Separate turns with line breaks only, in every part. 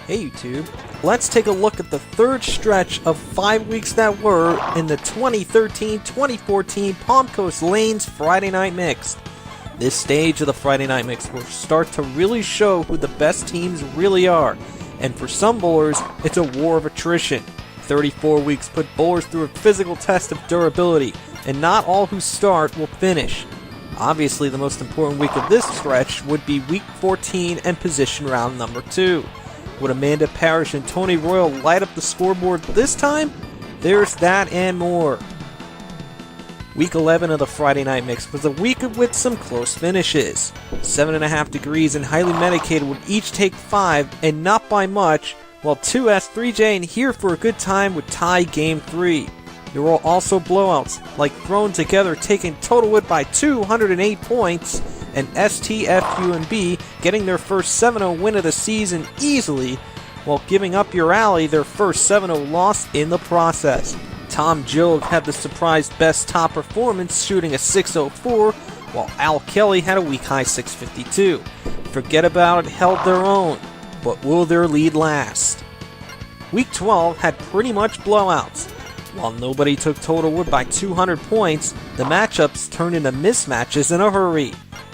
Hey YouTube, let's take a look at the third stretch of 5 weeks that were in the 2013-2014 Palm Coast Lanes Friday Night Mixed. This stage of the Friday Night Mixed will start to really show who the best teams really are, and for some bowlers, it's a war of attrition. 34 weeks put bowlers through a physical test of durability, and not all who start will finish. Obviously, the most important week of this stretch would be Week 14 and position round number 2. Would Amanda Parrish and Tony Royal light up the scoreboard this time? There's that and more. Week 11 of the Friday Night Mix was a week with some close finishes. 7.5 Degrees and Highly Medicated would each take 5, and not by much, while 2S3J and Here for a Good Time would tie Game 3. There were also blowouts, like Thrown Together taking Totalwood by 208 points, and STFUNB getting their first 7-0 win of the season easily, while giving Up Your Alley their first 7-0 loss in the process. Tom Jogue had the surprise best top performance, shooting a 604, while Al Kelly had a week-high 652. Forget About It held their own, but will their lead last? Week 12 had pretty much blowouts. While nobody took Totalwood by 200 points, the matchups turned into mismatches in a hurry.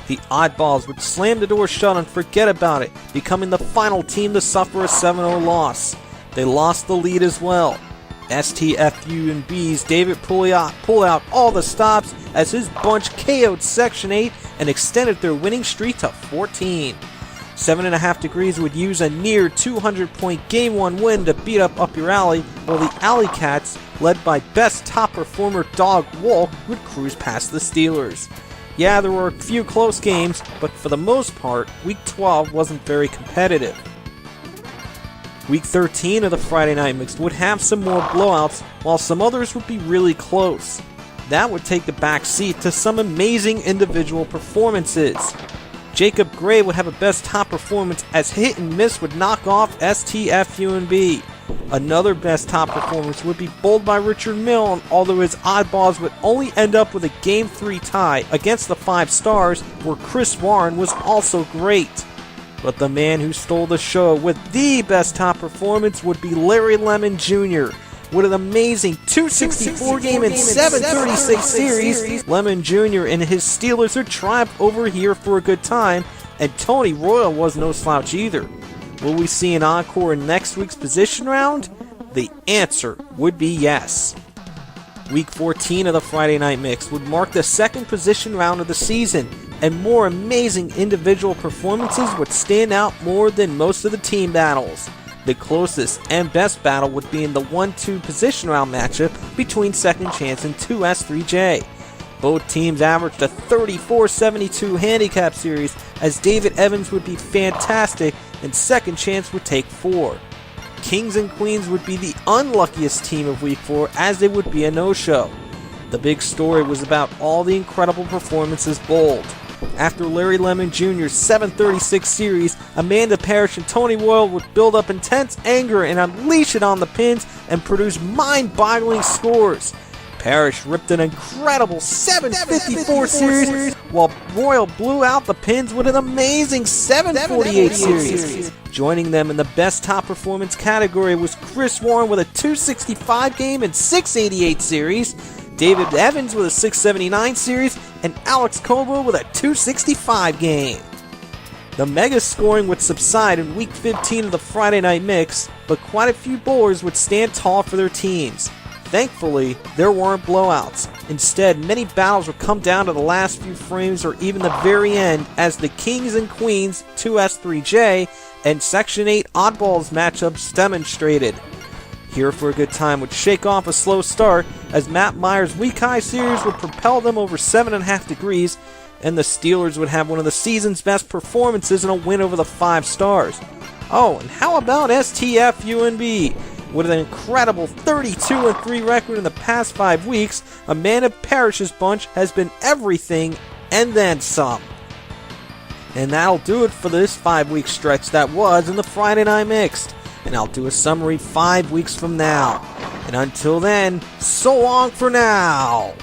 The Oddballs would slam the door shut and Forget About It, becoming the final team to suffer a 7-0 loss. They lost the lead as well. STFUNB's David Pouliot pulled out all the stops as his bunch KO'd Section 8 and extended their winning streak to 14. 7.5 Degrees would use a near 200-point Game 1 win to beat Up Your Alley, while the Alley Cats, led by best top performer Dog Wolk, would cruise past the Steelers. Yeah, there were a few close games, but for the most part, Week 12 wasn't very competitive. Week 13 of the Friday Night Mixed would have some more blowouts, while some others would be really close. That would take the back seat to some amazing individual performances. Jacob Gray would have a best top performance as Hit and Miss would knock off STFUNB. Another best top performance would be bowled by Richard Milne, although his Oddballs would only end up with a Game 3 tie against the 5 Stars, where Chris Warren was also great. But the man who stole the show with the best top performance would be Larry Lemon Jr. With an amazing 264 game and 736 series, Lemon Jr. and his Steelers would triumph over Here for a Good Time, and Tony Royal was no slouch either. Will we see an encore in next week's position round? The answer would be yes. Week 14 of the Friday Night Mix would mark the second position round of the season, and more amazing individual performances would stand out more than most of the team battles. The closest and best battle would be in the 1-2 position round matchup between Second Chance and 2S3J. Both teams averaged a 34-72 handicap series, as David Evans would be fantastic and Second Chance would take 4. Kings and Queens would be the unluckiest team of Week 4, as they would be a no-show. The big story was about all the incredible performances bowled. After Larry Lemon Jr.'s 736 series, Amanda Parrish and Tony Royal would build up intense anger and unleash it on the pins and produce mind-boggling scores. Parrish ripped an incredible 754 series, while Royal blew out the pins with an amazing 748 series. Joining them in the best top performance category was Chris Warren with a 265 game and 688 series, David Evans with a 679 series, and Alex Cobo with a 265 game. The mega scoring would subside in Week 15 of the Friday Night Mix, but quite a few bowlers would stand tall for their teams. Thankfully, there weren't blowouts. Instead, many battles would come down to the last few frames or even the very end, as the Kings and Queens 2S3J and Section 8 Oddballs matchups demonstrated. Here for a Good Time would shake off a slow start, as Matt Meyer's week-high series would propel them over 7.5 Degrees, and the Steelers would have one of the season's best performances in a win over the 5 Stars. Oh, and how about STFUNB? With an incredible 32-3 record in the past 5 weeks, Amanda Parrish's bunch has been everything and then some. And that'll do it for this 5-week stretch that was in the Friday Night Mixed. And I'll do a summary 5 weeks from now. And until then, so long for now!